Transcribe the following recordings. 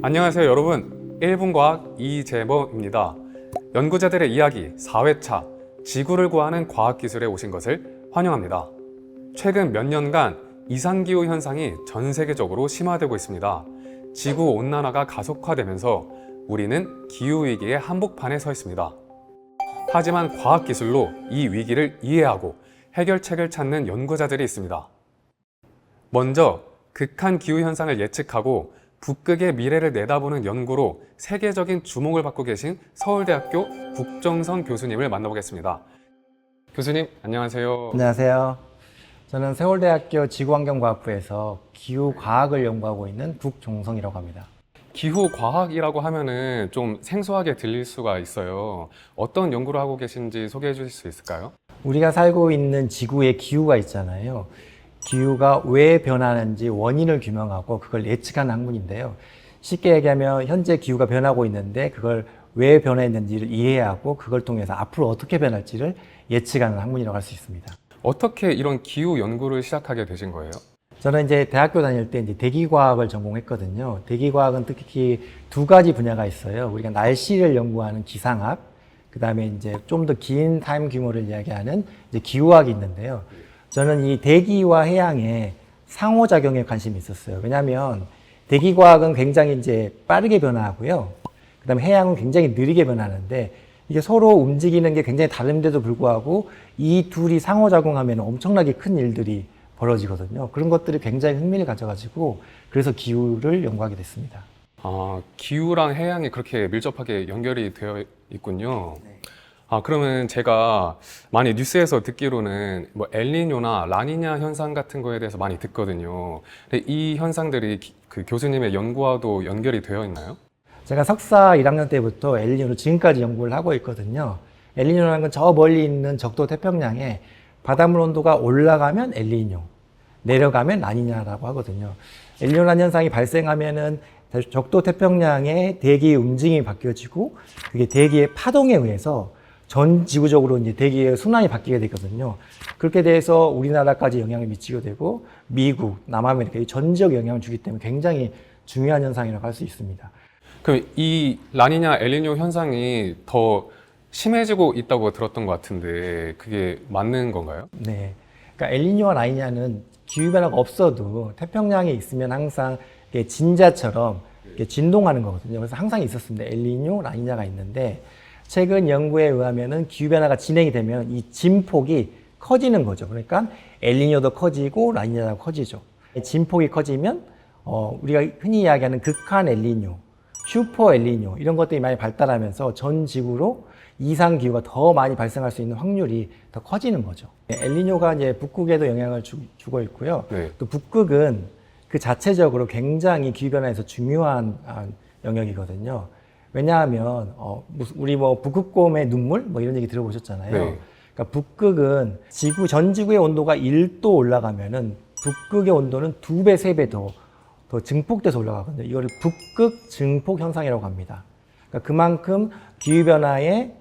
안녕하세요 여러분, 1분 과학 이재범입니다. 연구자들의 이야기 4회차 지구를 구하는 과학기술에 오신 것을 환영합니다. 최근 몇 년간 이상기후 현상이 전 세계적으로 심화되고 있습니다. 지구온난화가 가속화되면서 우리는 기후위기의 한복판에 서 있습니다. 하지만 과학기술로 이 위기를 이해하고 해결책을 찾는 연구자들이 있습니다. 먼저 극한 기후 현상을 예측하고 북극의 미래를 내다보는 연구로 세계적인 주목을 받고 계신 서울대학교 국정성 교수님을 만나보겠습니다. 교수님, 안녕하세요. 안녕하세요. 저는 서울대학교 지구환경과학부에서 기후과학을 연구하고 있는 국종성이라고 합니다. 기후과학이라고 하면은 좀 생소하게 들릴 수가 있어요. 어떤 연구를 하고 계신지 소개해 주실 수 있을까요? 우리가 살고 있는 지구의 기후가 있잖아요. 기후가 왜 변하는지 원인을 규명하고 그걸 예측하는 학문인데요. 쉽게 얘기하면 현재 기후가 변하고 있는데 그걸 왜 변했는지를 이해하고 그걸 통해서 앞으로 어떻게 변할지를 예측하는 학문이라고 할 수 있습니다. 어떻게 이런 기후 연구를 시작하게 되신 거예요? 저는 이제 대학교 다닐 때 이제 대기과학을 전공했거든요. 대기과학은 특히 두 가지 분야가 있어요. 우리가 날씨를 연구하는 기상학, 그 다음에 이제 좀 더 긴 타임 규모를 이야기하는 이제 기후학이 있는데요. 저는 이 대기와 해양의 상호작용에 관심이 있었어요. 왜냐하면 대기과학은 굉장히 이제 빠르게 변화하고요. 그 다음에 해양은 굉장히 느리게 변하는데 이게 서로 움직이는 게 굉장히 다른데도 불구하고 이 둘이 상호작용하면 엄청나게 큰 일들이 벌어지거든요. 그런 것들이 굉장히 흥미를 가져가지고 그래서 기후를 연구하게 됐습니다. 기후랑 해양이 그렇게 밀접하게 연결이 되어 있군요. 그러면 제가 많이 뉴스에서 듣기로는 뭐 엘니뇨나 라니냐 현상 같은 거에 대해서 많이 듣거든요. 근데 이 현상들이 그 교수님의 연구와도 연결이 되어 있나요? 제가 석사 1학년 때부터 엘니뇨를 지금까지 연구를 하고 있거든요. 엘니뇨라는 건 저 멀리 있는 적도 태평양에 바닷물 온도가 올라가면 엘니뇨, 내려가면 라니냐라고 하거든요. 엘니뇨라는 현상이 발생하면은 적도 태평양의 대기의 움직임이 바뀌어지고 그게 대기의 파동에 의해서 전 지구적으로 이제 대기의 순환이 바뀌게 되거든요. 그렇게 돼서 우리나라까지 영향을 미치게 되고 미국, 남아메리카 전 지역에 영향을 주기 때문에 굉장히 중요한 현상이라고 할 수 있습니다. 그럼 이 라니냐 엘니뇨 현상이 더 심해지고 있다고 들었던 것 같은데 그게 맞는 건가요? 네. 그러니까 엘니뇨와 라니냐는 기후변화가 없어도 태평양에 있으면 항상 진자처럼 진동하는 거거든요. 그래서 항상 있었습니다. 엘니뇨, 라니냐가 있는데 최근 연구에 의하면은 기후변화가 진행이 되면 이 진폭이 커지는 거죠. 그러니까 엘니뇨도 커지고 라니냐도 커지죠. 진폭이 커지면 우리가 흔히 이야기하는 극한 엘니뇨, 슈퍼 엘니뇨 이런 것들이 많이 발달하면서 전 지구로 이상 기후가 더 많이 발생할 수 있는 확률이 더 커지는 거죠. 엘니뇨가 이제 북극에도 영향을 주고 있고요. 네. 또 북극은 그 자체적으로 굉장히 기후변화에서 중요한 영역이거든요. 왜냐하면 우리 뭐 북극곰의 눈물 뭐 이런 얘기 들어보셨잖아요. 네. 그러니까 북극은 전 지구의 온도가 1도 올라가면은 북극의 온도는 2배, 3배 더 증폭돼서 올라가거든요. 이거를 북극 증폭 현상이라고 합니다. 그러니까 그만큼 기후변화의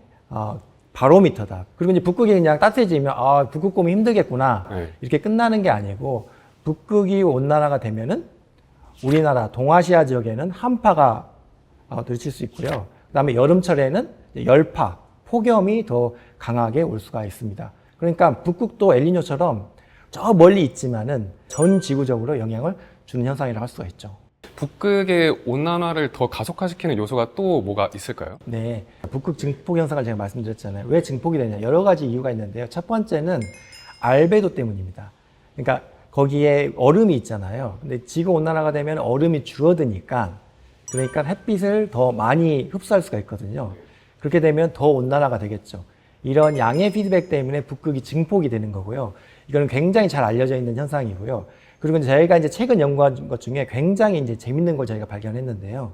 바로미터다. 그리고 이제 북극이 그냥 따뜻해지면 북극곰이 힘들겠구나. 네. 이렇게 끝나는 게 아니고 북극이 온난화가 되면은 우리나라 동아시아 지역에는 한파가 들칠 수 있고요. 그다음에 여름철에는 열파, 폭염이 더 강하게 올 수가 있습니다. 그러니까 북극도 엘니뇨처럼 저 멀리 있지만은 전 지구적으로 영향을 주는 현상이라고 할 수가 있죠. 북극의 온난화를 더 가속화시키는 요소가 또 뭐가 있을까요? 네, 북극 증폭 현상을 제가 말씀드렸잖아요. 왜 증폭이 되냐? 여러 가지 이유가 있는데요. 첫 번째는 알베도 때문입니다. 그러니까 거기에 얼음이 있잖아요. 근데 지구 온난화가 되면 얼음이 줄어드니까 그러니까 햇빛을 더 많이 흡수할 수가 있거든요. 그렇게 되면 더 온난화가 되겠죠. 이런 양의 피드백 때문에 북극이 증폭이 되는 거고요. 이거는 굉장히 잘 알려져 있는 현상이고요. 그리고 저희가 이제 최근 연구한 것 중에 굉장히 이제 재밌는 걸 저희가 발견했는데요.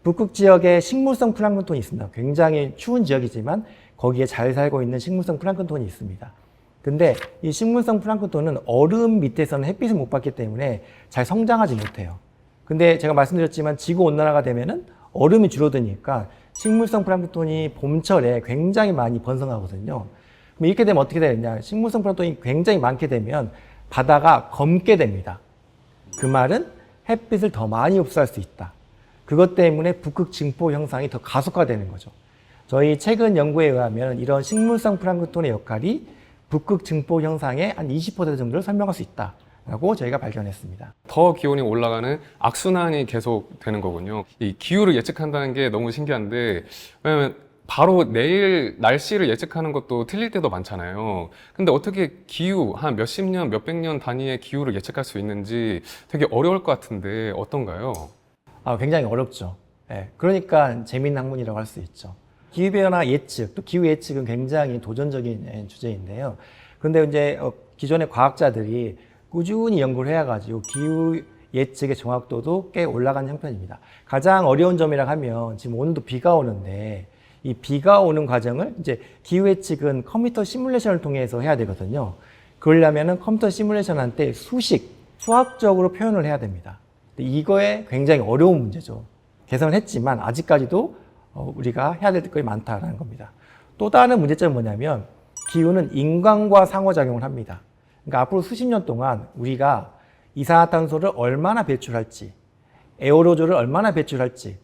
북극 지역에 식물성 플랑크톤이 있습니다. 굉장히 추운 지역이지만 거기에 잘 살고 있는 식물성 플랑크톤이 있습니다. 근데 이 식물성 플랑크톤은 얼음 밑에서는 햇빛을 못 받기 때문에 잘 성장하지 못해요. 근데 제가 말씀드렸지만 지구 온난화가 되면은 얼음이 줄어드니까 식물성 플랑크톤이 봄철에 굉장히 많이 번성하거든요. 그럼 이렇게 되면 어떻게 되느냐? 식물성 플랑크톤이 굉장히 많게 되면 바다가 검게 됩니다. 그 말은 햇빛을 더 많이 흡수할 수 있다. 그것 때문에 북극 증폭 현상이 더 가속화되는 거죠. 저희 최근 연구에 의하면 이런 식물성 플랑크톤의 역할이 북극 증폭 현상의 한 20% 정도를 설명할 수 있다라고 저희가 발견했습니다. 더 기온이 올라가는 악순환이 계속 되는 거군요. 이 기후를 예측한다는 게 너무 신기한데, 왜냐면 바로 내일 날씨를 예측하는 것도 틀릴 때도 많잖아요. 근데 어떻게 기후, 한 몇십 년, 몇백 년 단위의 기후를 예측할 수 있는지 되게 어려울 것 같은데 어떤가요? 굉장히 어렵죠. 예, 그러니까 재미있는 학문이라고 할 수 있죠. 기후변화 예측, 또 기후 예측은 굉장히 도전적인 주제인데요. 그런데 이제 기존의 과학자들이 꾸준히 연구를 해가지고 기후 예측의 정확도도 꽤 올라간 형편입니다. 가장 어려운 점이라 하면 지금 오늘도 비가 오는데 이 비가 오는 과정을 이제 기후 예측은 컴퓨터 시뮬레이션을 통해서 해야 되거든요. 그러려면은 컴퓨터 시뮬레이션한테 수학적으로 표현을 해야 됩니다. 이거에 굉장히 어려운 문제죠. 개선을 했지만 아직까지도 우리가 해야 될 것이 많다라는 겁니다. 또 다른 문제점은 뭐냐면 기후는 인간과 상호작용을 합니다. 그러니까 앞으로 수십 년 동안 우리가 이산화탄소를 얼마나 배출할지, 에어로졸을 얼마나 배출할지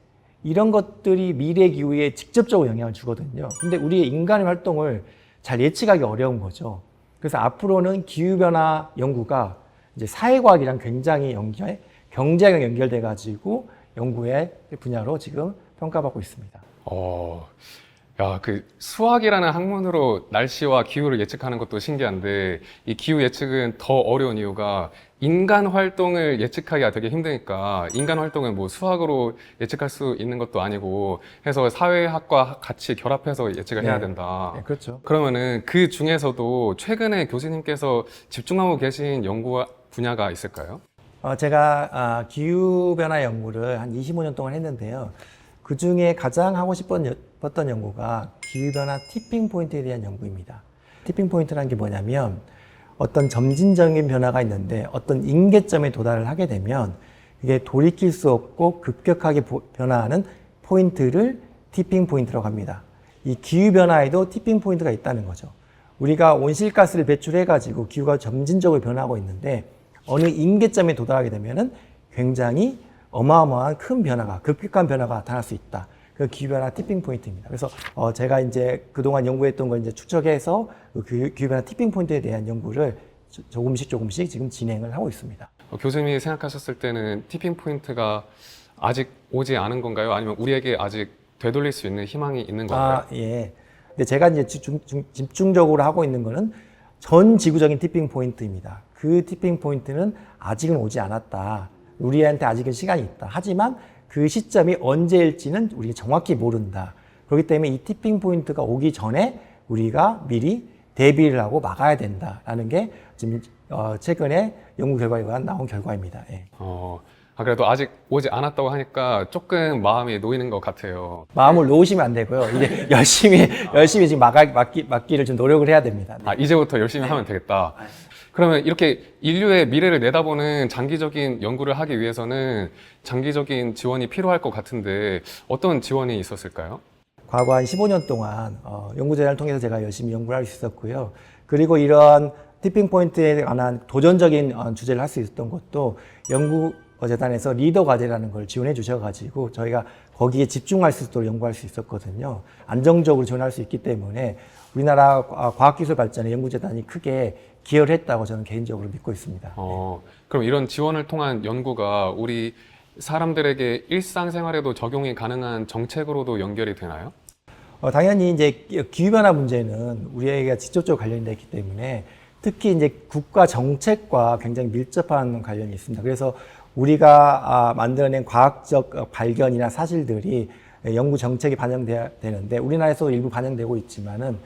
이런 것들이 미래 기후에 직접적으로 영향을 주거든요. 근데 우리의 인간의 활동을 잘 예측하기 어려운 거죠. 그래서 앞으로는 기후변화 연구가 이제 사회과학이랑 굉장히 경제학이랑 연결돼 가지고 연구의 분야로 지금 평가받고 있습니다. 그 수학이라는 학문으로 날씨와 기후를 예측하는 것도 신기한데 이 기후 예측은 더 어려운 이유가 인간 활동을 예측하기가 되게 힘드니까 인간 활동을 뭐 수학으로 예측할 수 있는 것도 아니고 해서 사회학과 같이 결합해서 예측을 해야 된다. 네, 그렇죠. 그러면은 그 중에서도 최근에 교수님께서 집중하고 계신 연구 분야가 있을까요? 제가 기후변화 연구를 한 25년 동안 했는데요. 그 중에 가장 하고 싶었던 연구가 기후변화 티핑 포인트에 대한 연구입니다. 티핑 포인트라는 게 뭐냐면 어떤 점진적인 변화가 있는데 어떤 임계점에 도달을 하게 되면 이게 돌이킬 수 없고 급격하게 변화하는 포인트를 티핑 포인트라고 합니다. 이 기후변화에도 티핑 포인트가 있다는 거죠. 우리가 온실가스를 배출해가지고 기후가 점진적으로 변하고 있는데 어느 임계점에 도달하게 되면은 굉장히 어마어마한 큰 변화가, 급격한 변화가 나타날 수 있다. 그 기후변화 티핑 포인트입니다. 그래서 제가 이제 그동안 연구했던 걸 이제 축적해서 그 기후변화 티핑 포인트에 대한 연구를 조금씩 지금 진행을 하고 있습니다. 교수님이 생각하셨을 때는 티핑 포인트가 아직 오지 않은 건가요? 아니면 우리에게 아직 되돌릴 수 있는 희망이 있는 건가요? 예. 근데 제가 이제 집중적으로 하고 있는 거는 전 지구적인 티핑 포인트입니다. 그 티핑 포인트는 아직은 오지 않았다. 우리한테 아직은 시간이 있다. 하지만 그 시점이 언제일지는 우리가 정확히 모른다. 그렇기 때문에 이 티핑 포인트가 오기 전에 우리가 미리 대비를 하고 막아야 된다라는 게 지금 최근에 연구 결과에 의한 나온 결과입니다. 예. 그래도 아직 오지 않았다고 하니까 조금 마음이 놓이는 것 같아요. 마음을 놓으시면 안 되고요. 이제 열심히 지금 막기를 좀 노력을 해야 됩니다. 이제부터 열심히 하면 되겠다. 그러면 이렇게 인류의 미래를 내다보는 장기적인 연구를 하기 위해서는 장기적인 지원이 필요할 것 같은데 어떤 지원이 있었을까요? 과거 한 15년 동안 연구재단을 통해서 제가 열심히 연구를 할 수 있었고요. 그리고 티핑 포인트에 관한 도전적인 주제를 할 수 있었던 것도 연구재단에서 리더 과제라는 걸 지원해 주셔가지고 저희가 거기에 집중할 수 있도록 연구할 수 있었거든요. 안정적으로 지원할 수 있기 때문에 우리나라 과학기술 발전에 연구재단이 크게 기여를 했다고 저는 개인적으로 믿고 있습니다. 그럼 이런 지원을 통한 연구가 우리 사람들에게 일상생활에도 적용이 가능한 정책으로도 연결이 되나요? 당연히 이제 기후변화 문제는 우리에게 직접적으로 관련이 되기 때문에 특히 이제 국가 정책과 굉장히 밀접한 관련이 있습니다. 그래서 우리가 만들어낸 과학적 발견이나 사실들이 연구 정책에 반영돼야 되는데 우리나라에서도 일부 반영되고 있지만은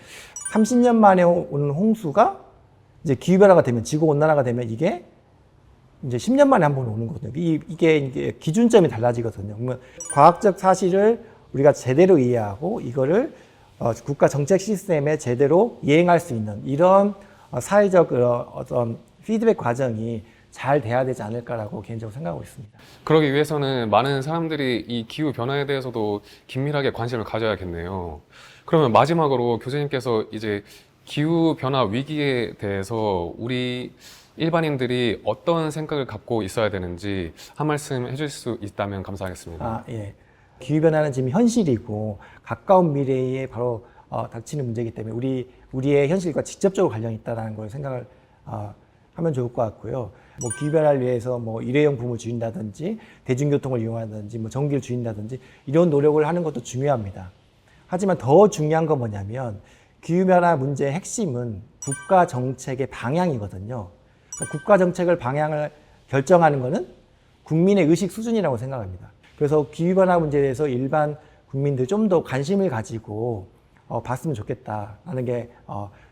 30년 만에 오는 홍수가 이제 기후변화가 되면 지구온난화가 되면 이게 이제 10년 만에 한 번 오는 거거든요. 이게 기준점이 달라지거든요. 그러면 과학적 사실을 우리가 제대로 이해하고 이거를 국가 정책 시스템에 제대로 이행할 수 있는 이런 사회적 어떤 피드백 과정이 잘 돼야 되지 않을까라고 개인적으로 생각하고 있습니다. 그러기 위해서는 많은 사람들이 이 기후 변화에 대해서도 긴밀하게 관심을 가져야겠네요. 그러면 마지막으로 교수님께서 이제 기후 변화 위기에 대해서 우리 일반인들이 어떤 생각을 갖고 있어야 되는지 한 말씀 해줄 수 있다면 감사하겠습니다. 예. 기후변화는 지금 현실이고 가까운 미래에 바로 닥치는 문제이기 때문에 우리의 현실과 직접적으로 관련이 있다는 걸 생각을 하면 좋을 것 같고요. 뭐 기후변화를 위해서 뭐 일회용품을 줄인다든지 대중교통을 이용한다든지 뭐 전기를 줄인다든지 이런 노력을 하는 것도 중요합니다. 하지만 더 중요한 건 뭐냐면 기후변화 문제의 핵심은 국가 정책의 방향이거든요. 그러니까 국가 정책을 방향을 결정하는 것은 국민의 의식 수준이라고 생각합니다. 그래서 기후변화 문제에 대해서 일반 국민들이 좀 더 관심을 가지고 봤으면 좋겠다라는 게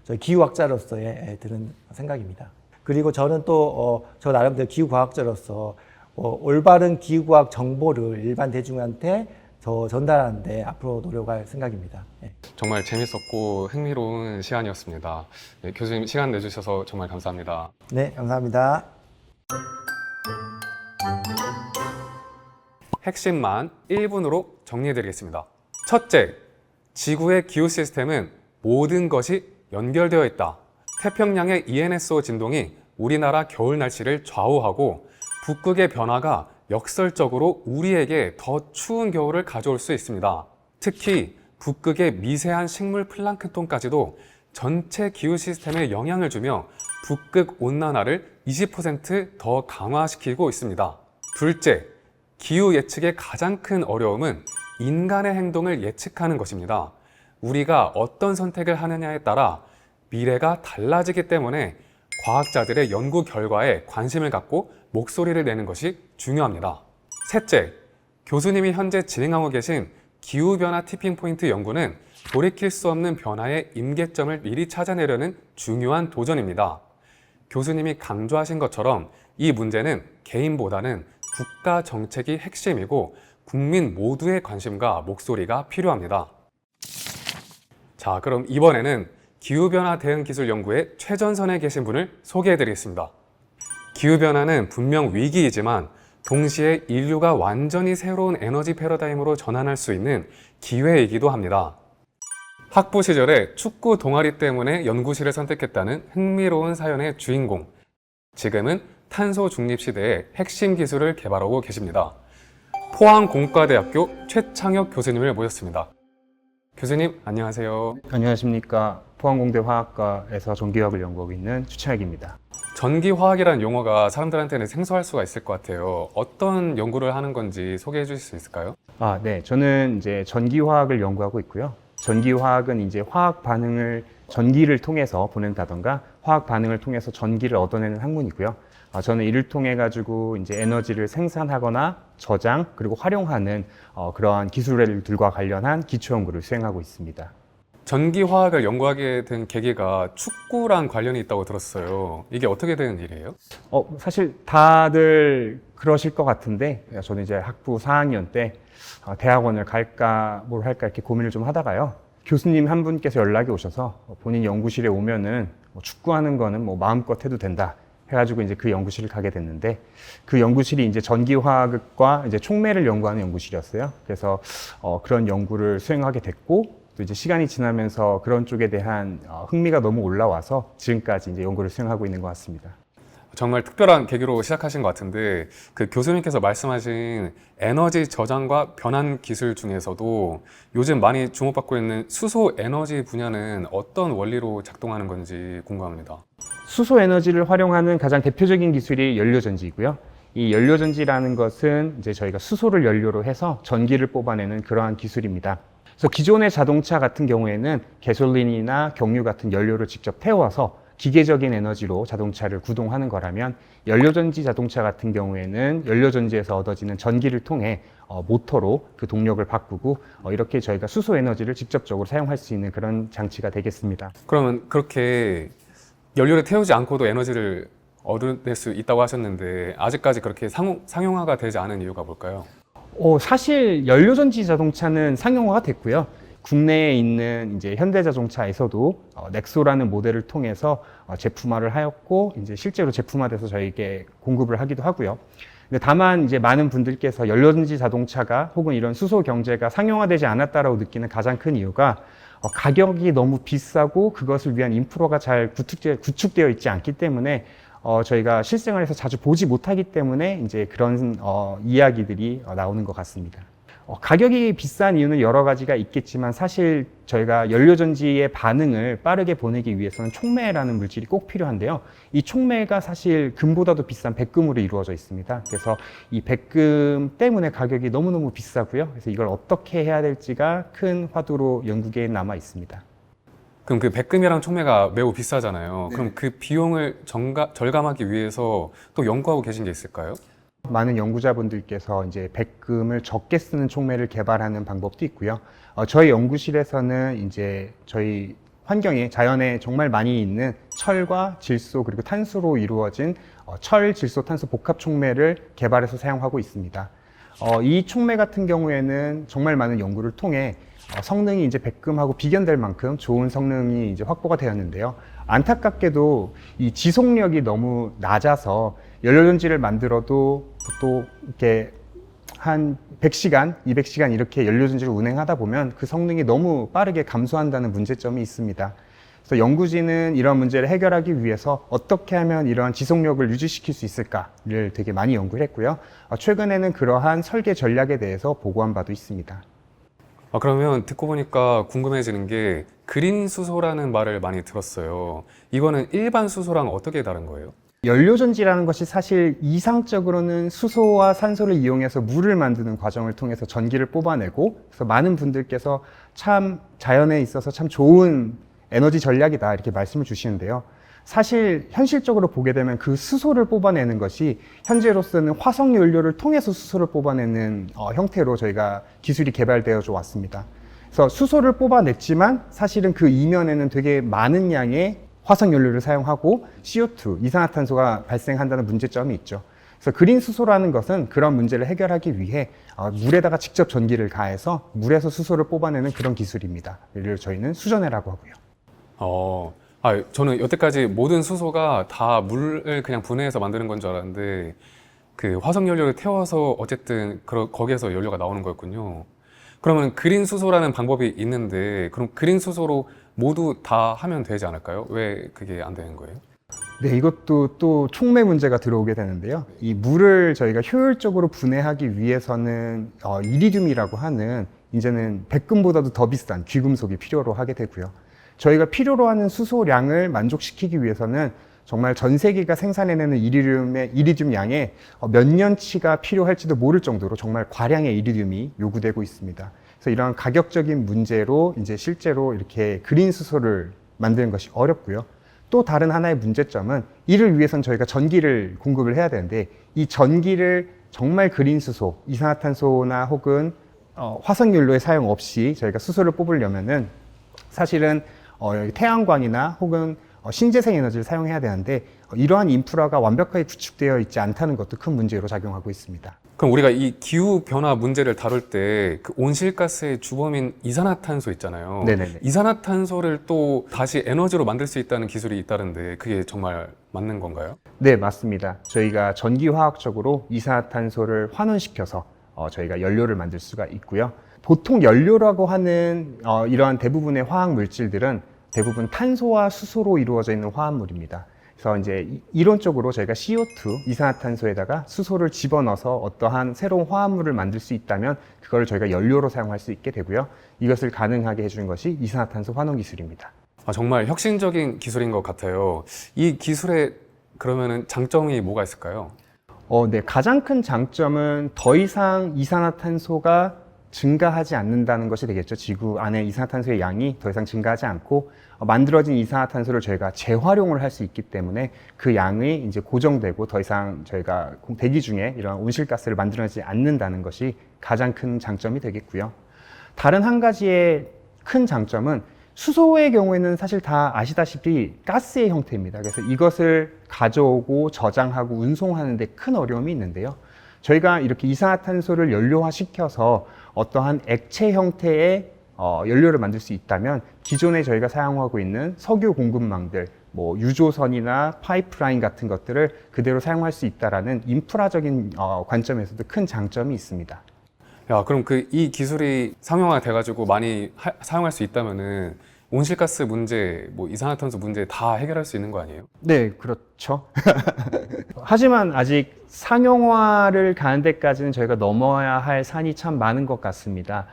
저희 기후학자로서의 드는 생각입니다. 그리고 저는 또 저 나름대로 기후과학자로서 올바른 기후과학 정보를 일반 대중한테 더 전달하는데 앞으로 노력할 생각입니다. 예. 정말 재밌었고 흥미로운 시간이었습니다. 네, 교수님 시간 내주셔서 정말 감사합니다. 네, 감사합니다. 핵심만 1분으로 정리해드리겠습니다. 첫째, 지구의 기후 시스템은 모든 것이 연결되어 있다. 태평양의 ENSO 진동이 우리나라 겨울 날씨를 좌우하고 북극의 변화가 역설적으로 우리에게 더 추운 겨울을 가져올 수 있습니다. 특히 북극의 미세한 식물 플랑크톤까지도 전체 기후 시스템에 영향을 주며 북극 온난화를 20% 더 강화시키고 있습니다. 둘째, 기후 예측의 가장 큰 어려움은 인간의 행동을 예측하는 것입니다. 우리가 어떤 선택을 하느냐에 따라 미래가 달라지기 때문에 과학자들의 연구 결과에 관심을 갖고 목소리를 내는 것이 중요합니다. 셋째, 교수님이 현재 진행하고 계신 기후변화 티핑포인트 연구는 돌이킬 수 없는 변화의 임계점을 미리 찾아내려는 중요한 도전입니다. 교수님이 강조하신 것처럼 이 문제는 개인보다는 국가 정책이 핵심이고 국민 모두의 관심과 목소리가 필요합니다. 자, 그럼 이번에는 기후변화 대응 기술 연구의 최전선에 계신 분을 소개해 드리겠습니다. 기후변화는 분명 위기이지만 동시에 인류가 완전히 새로운 에너지 패러다임으로 전환할 수 있는 기회이기도 합니다. 학부 시절에 축구 동아리 때문에 연구실을 선택했다는 흥미로운 사연의 주인공. 지금은 탄소 중립 시대의 핵심 기술을 개발하고 계십니다. 포항공과대학교 최창혁 교수님을 모셨습니다. 교수님, 안녕하세요. 안녕하십니까. 포항공대 화학과에서 전기화학을 연구하고 있는 추창혁입니다. 전기화학이라는 용어가 사람들한테는 생소할 수가 있을 것 같아요. 어떤 연구를 하는 건지 소개해 주실 수 있을까요? 네. 저는 이제 전기화학을 연구하고 있고요. 전기화학은 이제 화학 반응을 전기를 통해서 보낸다던가 화학 반응을 통해서 전기를 얻어내는 학문이고요. 저는 이를 통해 가지고 이제 에너지를 생산하거나 저장 그리고 활용하는 그러한 기술들과 관련한 기초 연구를 수행하고 있습니다. 전기화학을 연구하게 된 계기가 축구랑 관련이 있다고 들었어요. 이게 어떻게 되는 일이에요? 사실 다들 그러실 것 같은데 저는 이제 학부 4학년 때 대학원을 갈까 뭘 할까 이렇게 고민을 좀 하다가요. 교수님 한 분께서 연락이 오셔서 본인 연구실에 오면은 축구하는 거는 뭐 마음껏 해도 된다. 해가지고 이제 그 연구실을 가게 됐는데 그 연구실이 이제 전기화학과 이제 촉매를 연구하는 연구실이었어요. 그래서 그런 연구를 수행하게 됐고 또 이제 시간이 지나면서 그런 쪽에 대한 흥미가 너무 올라와서 지금까지 이제 연구를 수행하고 있는 것 같습니다. 정말 특별한 계기로 시작하신 것 같은데 그 교수님께서 말씀하신 에너지 저장과 변환 기술 중에서도 요즘 많이 주목받고 있는 수소 에너지 분야는 어떤 원리로 작동하는 건지 궁금합니다. 수소 에너지를 활용하는 가장 대표적인 기술이 연료전지이고요. 이 연료전지라는 것은 이제 저희가 수소를 연료로 해서 전기를 뽑아내는 그러한 기술입니다. 그래서 기존의 자동차 같은 경우에는 가솔린이나 경유 같은 연료를 직접 태워서 기계적인 에너지로 자동차를 구동하는 거라면 연료전지 자동차 같은 경우에는 연료전지에서 얻어지는 전기를 통해 모터로 그 동력을 바꾸고 이렇게 저희가 수소 에너지를 직접적으로 사용할 수 있는 그런 장치가 되겠습니다. 그러면 그렇게 연료를 태우지 않고도 에너지를 얻어낼 수 있다고 하셨는데 아직까지 그렇게 상용화가 되지 않은 이유가 뭘까요? 사실 연료전지 자동차는 상용화가 됐고요. 국내에 있는 이제 현대자동차에서도 넥소라는 모델을 통해서 제품화를 하였고 이제 실제로 제품화돼서 저희에게 공급을 하기도 하고요. 근데 다만 이제 많은 분들께서 연료전지 자동차가 혹은 이런 수소 경제가 상용화되지 않았다라고 느끼는 가장 큰 이유가 가격이 너무 비싸고 그것을 위한 인프라가 잘 구축되어 있지 않기 때문에 저희가 실생활에서 자주 보지 못하기 때문에 이제 그런 이야기들이 나오는 것 같습니다. 가격이 비싼 이유는 여러 가지가 있겠지만 사실 저희가 연료전지의 반응을 빠르게 보내기 위해서는 촉매라는 물질이 꼭 필요한데요. 이 촉매가 사실 금보다도 비싼 백금으로 이루어져 있습니다. 그래서 이 백금 때문에 가격이 너무너무 비싸고요. 그래서 이걸 어떻게 해야 될지가 큰 화두로 연구계에 남아 있습니다. 그럼 그 백금이랑 촉매가 매우 비싸잖아요. 그럼 그 비용을 절감하기 위해서 또 연구하고 계신 게 있을까요? 많은 연구자분들께서 이제 백금을 적게 쓰는 촉매를 개발하는 방법도 있고요. 저희 연구실에서는 이제 저희 환경에 자연에 정말 많이 있는 철과 질소 그리고 탄소로 이루어진 철, 질소, 탄소 복합 촉매를 개발해서 사용하고 있습니다. 이 촉매 같은 경우에는 정말 많은 연구를 통해 성능이 이제 백금하고 비견될 만큼 좋은 성능이 이제 확보가 되었는데요. 안타깝게도 이 지속력이 너무 낮아서 연료전지를 만들어도 또 이렇게 한 100시간, 200시간 이렇게 연료전지를 운행하다 보면 그 성능이 너무 빠르게 감소한다는 문제점이 있습니다. 그래서 연구진은 이런 문제를 해결하기 위해서 어떻게 하면 이러한 지속력을 유지시킬 수 있을까를 되게 많이 연구를 했고요. 최근에는 그러한 설계 전략에 대해서 보고한 바도 있습니다. 그러면 듣고 보니까 궁금해지는 게 그린 수소라는 말을 많이 들었어요. 이거는 일반 수소랑 어떻게 다른 거예요? 연료전지라는 것이 사실 이상적으로는 수소와 산소를 이용해서 물을 만드는 과정을 통해서 전기를 뽑아내고, 그래서 많은 분들께서 참 자연에 있어서 참 좋은 에너지 전략이다 이렇게 말씀을 주시는데요. 사실 현실적으로 보게 되면 그 수소를 뽑아내는 것이 현재로서는 화석 연료를 통해서 수소를 뽑아내는 형태로 저희가 기술이 개발되어 왔습니다. 그래서 수소를 뽑아냈지만 사실은 그 이면에는 되게 많은 양의 화석 연료를 사용하고 CO2, 이산화탄소가 발생한다는 문제점이 있죠. 그래서 그린 수소라는 것은 그런 문제를 해결하기 위해 물에다가 직접 전기를 가해서 물에서 수소를 뽑아내는 그런 기술입니다. 이를 저희는 수전해라고 하고요. 저는 여태까지 모든 수소가 다 물을 그냥 분해해서 만드는 건 줄 알았는데 그 화석 연료를 태워서 어쨌든 거기에서 연료가 나오는 거였군요. 그러면 그린 수소라는 방법이 있는데 그럼 그린 수소로 모두 다 하면 되지 않을까요? 왜 그게 안 되는 거예요? 네, 이것도 또 촉매 문제가 들어오게 되는데요. 이 물을 저희가 효율적으로 분해하기 위해서는 이리듐이라고 하는 이제는 백금보다도 더 비싼 귀금속이 필요로 하게 되고요. 저희가 필요로 하는 수소량을 만족시키기 위해서는 정말 전 세계가 생산해내는 이리듐 양의 몇 년치가 필요할지도 모를 정도로 정말 과량의 이리듐이 요구되고 있습니다. 그래서 이러한 가격적인 문제로 이제 실제로 이렇게 그린 수소를 만드는 것이 어렵고요. 또 다른 하나의 문제점은 이를 위해선 저희가 전기를 공급을 해야 되는데 이 전기를 정말 그린 수소, 이산화탄소나 혹은 화석연료의 사용 없이 저희가 수소를 뽑으려면은 사실은 태양광이나 혹은 신재생 에너지를 사용해야 되는데 이러한 인프라가 완벽하게 구축되어 있지 않다는 것도 큰 문제로 작용하고 있습니다. 그럼 우리가 이 기후 변화 문제를 다룰 때 그 온실가스의 주범인 이산화탄소 있잖아요. 네네네. 이산화탄소를 또 다시 에너지로 만들 수 있다는 기술이 있다는데 그게 정말 맞는 건가요? 네, 맞습니다. 저희가 전기화학적으로 이산화탄소를 환원시켜서 저희가 연료를 만들 수가 있고요. 보통 연료라고 하는 이러한 대부분의 화학 물질들은 대부분 탄소와 수소로 이루어져 있는 화합물입니다. 그래서 이제 이론적으로 저희가 CO2, 이산화탄소에다가 수소를 집어넣어서 어떠한 새로운 화합물을 만들 수 있다면 그걸 저희가 연료로 사용할 수 있게 되고요. 이것을 가능하게 해주는 것이 이산화탄소 환원 기술입니다. 정말 혁신적인 기술인 것 같아요. 이 기술의 그러면은 장점이 뭐가 있을까요? 네, 가장 큰 장점은 더 이상 이산화탄소가 증가하지 않는다는 것이 되겠죠. 지구 안에 이산화탄소의 양이 더 이상 증가하지 않고 만들어진 이산화탄소를 저희가 재활용을 할 수 있기 때문에 그 양이 이제 고정되고 더 이상 저희가 대기 중에 이런 온실가스를 만들어내지 않는다는 것이 가장 큰 장점이 되겠고요. 다른 한 가지의 큰 장점은 수소의 경우에는 사실 다 아시다시피 가스의 형태입니다. 그래서 이것을 가져오고 저장하고 운송하는 데 큰 어려움이 있는데요. 저희가 이렇게 이산화탄소를 연료화시켜서 어떠한 액체 형태의 연료를 만들 수 있다면 기존에 저희가 사용하고 있는 석유 공급망들, 뭐 유조선이나 파이프라인 같은 것들을 그대로 사용할 수 있다라는 인프라적인 관점에서도 큰 장점이 있습니다. 그럼 이 기술이 상용화 돼가지고 많이 사용할 수 있다면은 온실가스 문제, 뭐 이산화탄소 문제 다 해결할 수 있는 거 아니에요? 네, 그렇죠. 하지만 아직 상용화를 가는 데까지는 저희가 넘어야 할 산이 참 많은 것 같습니다.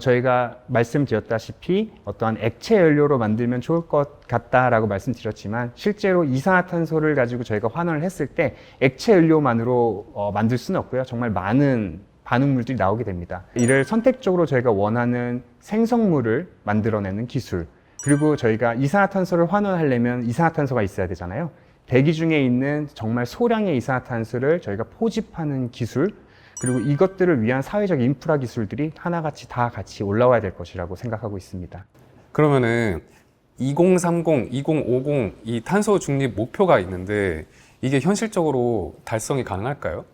저희가 말씀드렸다시피 어떠한 액체 연료로 만들면 좋을 것 같다라고 말씀드렸지만 실제로 이산화탄소를 가지고 저희가 환원을 했을 때 액체 연료만으로 만들 수는 없고요. 정말 많은 반응물들이 나오게 됩니다. 이를 선택적으로 저희가 원하는 생성물을 만들어내는 기술, 그리고 저희가 이산화탄소를 환원하려면 이산화탄소가 있어야 되잖아요. 대기 중에 있는 정말 소량의 이산화탄소를 저희가 포집하는 기술, 그리고 이것들을 위한 사회적 인프라 기술들이 하나같이 다 같이 올라와야 될 것이라고 생각하고 있습니다. 그러면은 2030, 2050 이 탄소 중립 목표가 있는데 이게 현실적으로 달성이 가능할까요?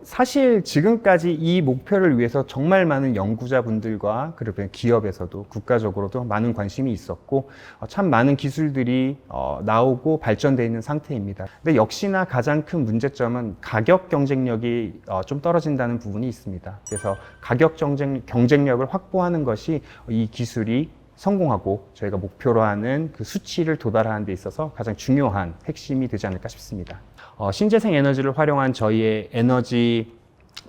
사실 지금까지 이 목표를 위해서 정말 많은 연구자분들과 그리고 기업에서도 국가적으로도 많은 관심이 있었고 참 많은 기술들이 나오고 발전되어 있는 상태입니다. 근데 역시나 가장 큰 문제점은 가격 경쟁력이 좀 떨어진다는 부분이 있습니다. 그래서 가격 경쟁력을 확보하는 것이 이 기술이 성공하고 저희가 목표로 하는 그 수치를 도달하는 데 있어서 가장 중요한 핵심이 되지 않을까 싶습니다. 신재생 에너지를 활용한 저희의 에너지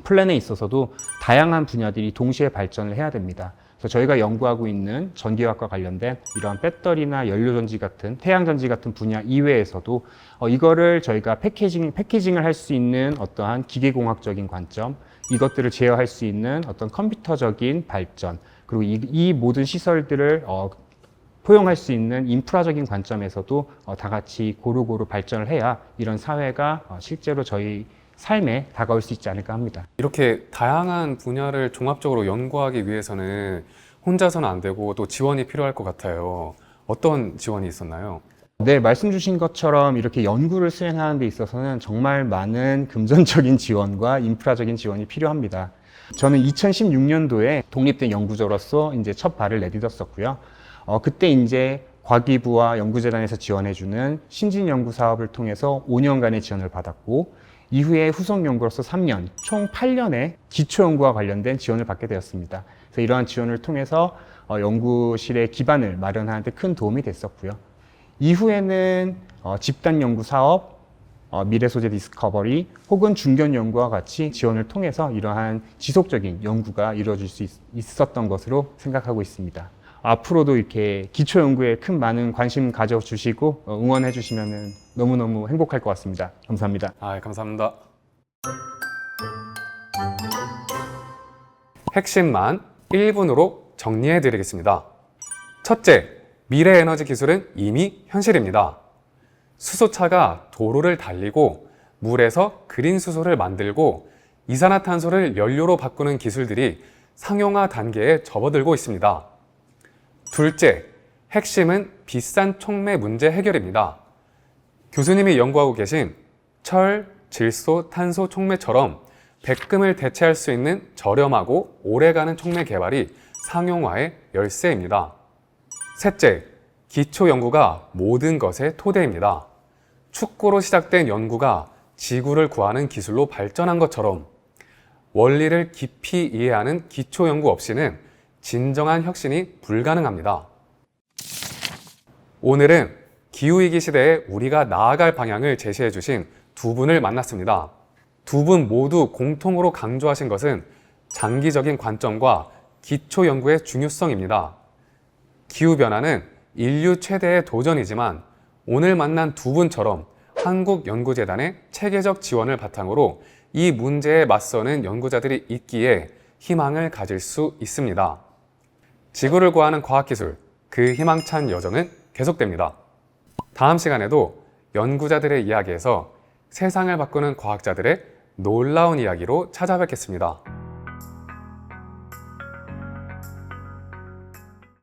플랜에 있어서도 다양한 분야들이 동시에 발전을 해야 됩니다. 그래서 저희가 연구하고 있는 전기화학과 관련된 이러한 배터리나 연료전지 같은 태양전지 같은 분야 이외에서도 이거를 저희가 패키징을 할 수 있는 어떠한 기계공학적인 관점, 이것들을 제어할 수 있는 어떤 컴퓨터적인 발전, 그리고 이 모든 시설들을 포용할 수 있는 인프라적인 관점에서도 다 같이 고루고루 발전을 해야 이런 사회가 실제로 저희 삶에 다가올 수 있지 않을까 합니다. 이렇게 다양한 분야를 종합적으로 연구하기 위해서는 혼자서는 안 되고 또 지원이 필요할 것 같아요. 어떤 지원이 있었나요? 네, 말씀 주신 것처럼 이렇게 연구를 수행하는 데 있어서는 정말 많은 금전적인 지원과 인프라적인 지원이 필요합니다. 저는 2016년도에 독립된 연구자로서 이제 첫 발을 내딛었었고요. 그때 이제 과기부와 연구재단에서 지원해주는 신진연구 사업을 통해서 5년간의 지원을 받았고, 이후에 후속 연구로서 3년, 총 8년의 기초연구와 관련된 지원을 받게 되었습니다. 그래서 이러한 지원을 통해서 연구실의 기반을 마련하는 데 큰 도움이 됐었고요. 이후에는 집단 연구 사업, 미래 소재 디스커버리 혹은 중견 연구와 같이 지원을 통해서 이러한 지속적인 연구가 이루어질 수 있었던 것으로 생각하고 있습니다. 앞으로도 이렇게 기초 연구에 큰 많은 관심 가져주시고 응원해 주시면 너무너무 행복할 것 같습니다. 감사합니다. 감사합니다. 핵심만 1분으로 정리해 드리겠습니다. 첫째, 미래 에너지 기술은 이미 현실입니다. 수소차가 도로를 달리고 물에서 그린 수소를 만들고 이산화탄소를 연료로 바꾸는 기술들이 상용화 단계에 접어들고 있습니다. 둘째, 핵심은 비싼 촉매 문제 해결입니다. 교수님이 연구하고 계신 철, 질소, 탄소 촉매처럼 백금을 대체할 수 있는 저렴하고 오래가는 촉매 개발이 상용화의 열쇠입니다. 셋째, 기초 연구가 모든 것의 토대입니다. 축구로 시작된 연구가 지구를 구하는 기술로 발전한 것처럼 원리를 깊이 이해하는 기초 연구 없이는 진정한 혁신이 불가능합니다. 오늘은 기후위기 시대에 우리가 나아갈 방향을 제시해 주신 두 분을 만났습니다. 두 분 모두 공통으로 강조하신 것은 장기적인 관점과 기초 연구의 중요성입니다. 기후변화는 인류 최대의 도전이지만 오늘 만난 두 분처럼 한국연구재단의 체계적 지원을 바탕으로 이 문제에 맞서는 연구자들이 있기에 희망을 가질 수 있습니다. 지구를 구하는 과학기술, 그 희망찬 여정은 계속됩니다. 다음 시간에도 연구자들의 이야기에서 세상을 바꾸는 과학자들의 놀라운 이야기로 찾아뵙겠습니다.